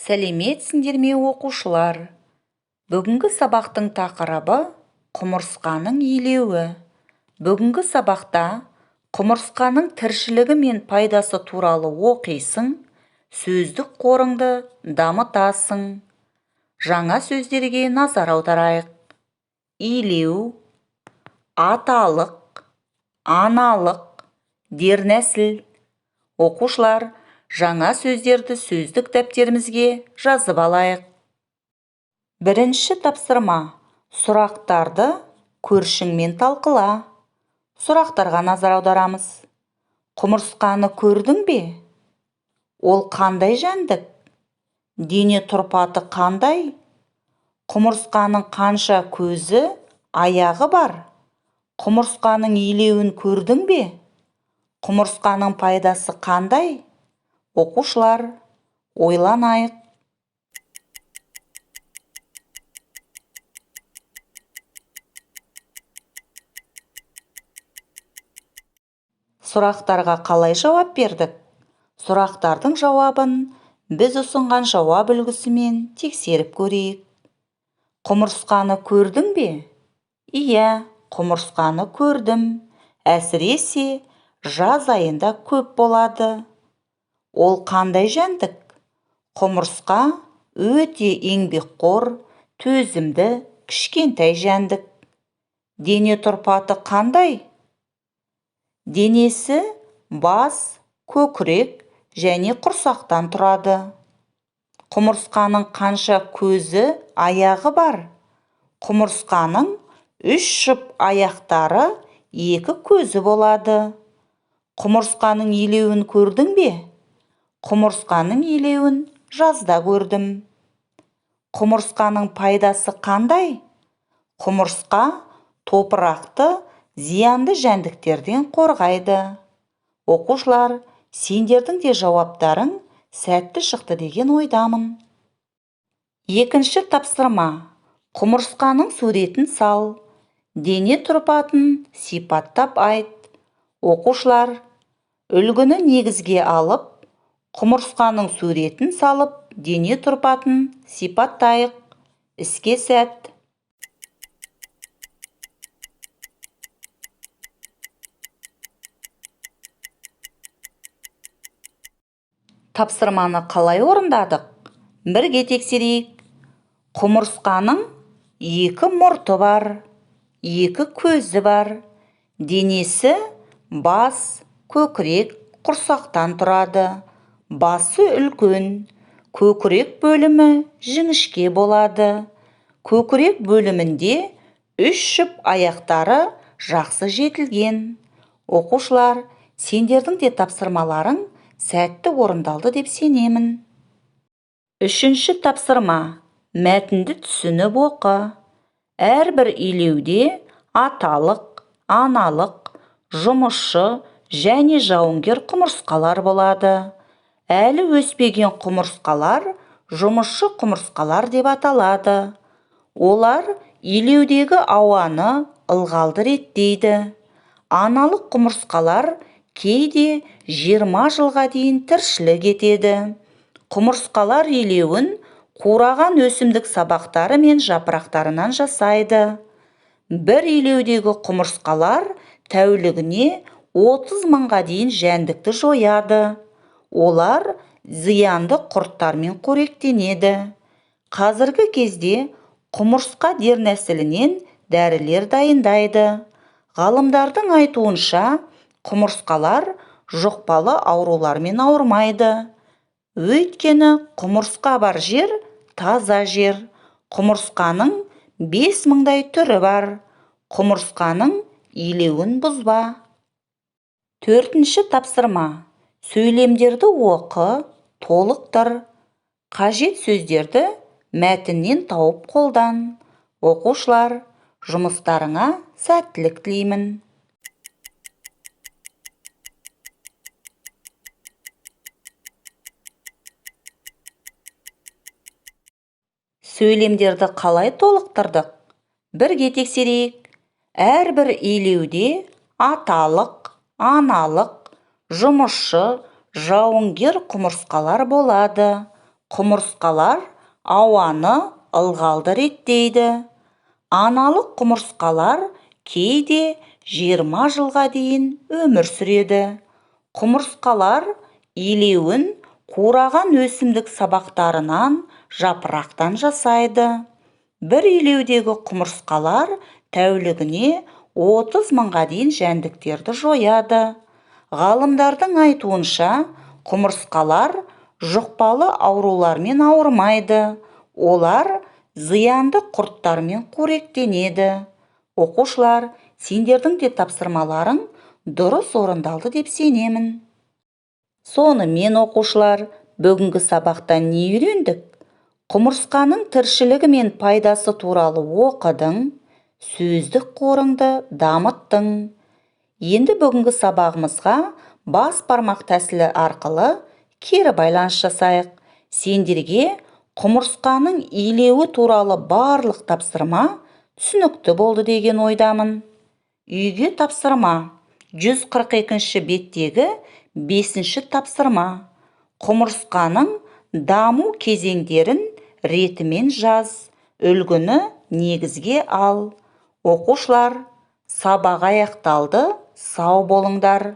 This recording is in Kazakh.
Сәлеметсіңдер ме оқушылар? Бүгінгі сабақтың тақырыбы құмырсқаның илеуі. Бүгінгі сабақта құмырсқаның тіршілігі мен пайдасы туралы оқисың, сөздік қорыңды дамытасың. Жаңа сөздерге назар аударайық. Илеу, аталық, аналық, дернәсіл. Оқушылар, жаңа сөздерді сөздік дәптерімізге жазып алайық. Бірінші тапсырма. Сұрақтарды көршіңмен талқыла. Сұрақтарға назар аударамыз. Құмырсқаны көрдің бе? Ол қандай жәндік? Дене тұрпаты қандай? Құмырсқаның қанша көзі, аяғы бар? Құмырсқаның илеуін көрдің бе? Құмырсқаның пайдасы қандай? Оқушылар, ойланайық. Сұрақтарға қалай жауап бердік? Сұрақтардың жауабын біз ұсынған жауап үлгісімен тексеріп көрейік. Құмырсқаны көрдің бе? Иә, құмырсқаны көрдім. Әсіресе жаз айында көп болады. Ол қандай жәндік? Құмырсқа өте еңбекқор, төзімді, кішкентай жәндік. Дене тұрпаты қандай? Денесі бас, көкірек және құрсақтан тұрады. Құмырсқаның қанша көзі, аяғы бар? Құмырсқаның 3 жұп аяқтары, 2 көзі болады. Құмырсқаның илеуін көрдің бе? Құмырсқаның илеуін жазда көрдім. Құмырсқаның пайдасы қандай? Құмырсқа топырақты зиянды жәндіктерден қорғайды. Оқушылар, сендердің де жауаптарың сәтті шықты деген ойдамын. Екінші тапсырма. Құмырсқаның суретін сал. Дене тұрпатын сипаттап айт. Оқушылар, үлгіні негізге алып, құмырсқаның суретін салып, дене тұрпатын сипаттайық. Іске сәт. Тапсырманы қалай орындадық? Бірге тексерейік. Құмырсқаның 2 мұрты бар, 2 көзі бар. Денесі бас, көкірек, құрсақтан тұрады. Басы үлкен, көкірек бөлімі жіңішке болады. Көкірек бөлімінде 3 жұп аяқтары жақсы жетілген. Оқушылар, сендердің де тапсырмаларың сәтті орындалды деп сенемін. Үшінші тапсырма. Мәтінді түсініп оқы. Әрбір илеуде аталық, аналық, жұмысшы және жауынгер құмырсқалар болады. Әлі өспеген құмырсқалар жұмысшы құмырсқалар деп аталады. Олар илеудегі ауаны ылғалды реттейді. Аналық құмырсқалар кейде 20 жылға дейін тіршілік етеді. Құмырсқалар илеуін қураған өсімдік сабақтары мен жапырақтарынан жасайды. Бір илеудегі құмырсқалар тәулігіне 30 мыңға дейін жәндікті жояды. Олар зиянды құрттармен қоректенеді. Қазіргі кезде құмырсқа дернәсілінен дәрілер дайындайды. Ғалымдардың айтуынша, құмырсқалар жұқпалы аурулармен ауырмайды. Өйткені құмырсқа бар жер таза жер. Құмырсқаның 5000-дай түрі бар. Құмырсқаның илеуін бұзба. Төртінші тапсырма. Сөйлемдерді оқы, толықтыр. Қажет сөздерді мәтіннен тауып қолдан. Оқушылар, жұмыстарыңа сәттілік тілеймін. Сөйлемдерді қалай толықтырдық? Бірге тексерейік. Әрбір илеуде аталық, аналық, жұмысшы, жауынгер құмырсқалар болады. Құмырсқалар ауаны ылғалды реттейді. Аналық құмырсқалар кейде 20 жылға дейін өмір сүреді. Құмырсқалар илеуін қураған өсімдік сабақтарынан, жапырақтан жасайды. Бір илеудегі құмырсқалар тәулігіне 30 мыңға дейін жәндіктерді жояды. Ғалымдардың айтуынша, құмырсқалар жұқпалы аурулармен ауырмайды. Олар зиянды құрттармен қоректенеді. Оқушылар, сендердің де тапсырмаларың дұрыс орындалды деп сенемін. Сонымен оқушылар, бүгінгі сабақта не үйрендік? Құмырсқаның тіршілігі мен пайдасы туралы оқыдың, сөздік қорыңды дамыттың. Енді бүгінгі сабағымызға бас бармақ тәсілі арқылы кері байланыс жасайық. Сендерге құмырсқаның илеуі туралы барлық тапсырма түсінікті болды деген ойдамын. Үйге тапсырма. 142-ші беттегі 5-ші тапсырма. Құмырсқаның даму кезеңдерін ретімен жаз. Үлгіні негізге ал. Оқушылар, сабақ аяқталды. Сау болыңдар.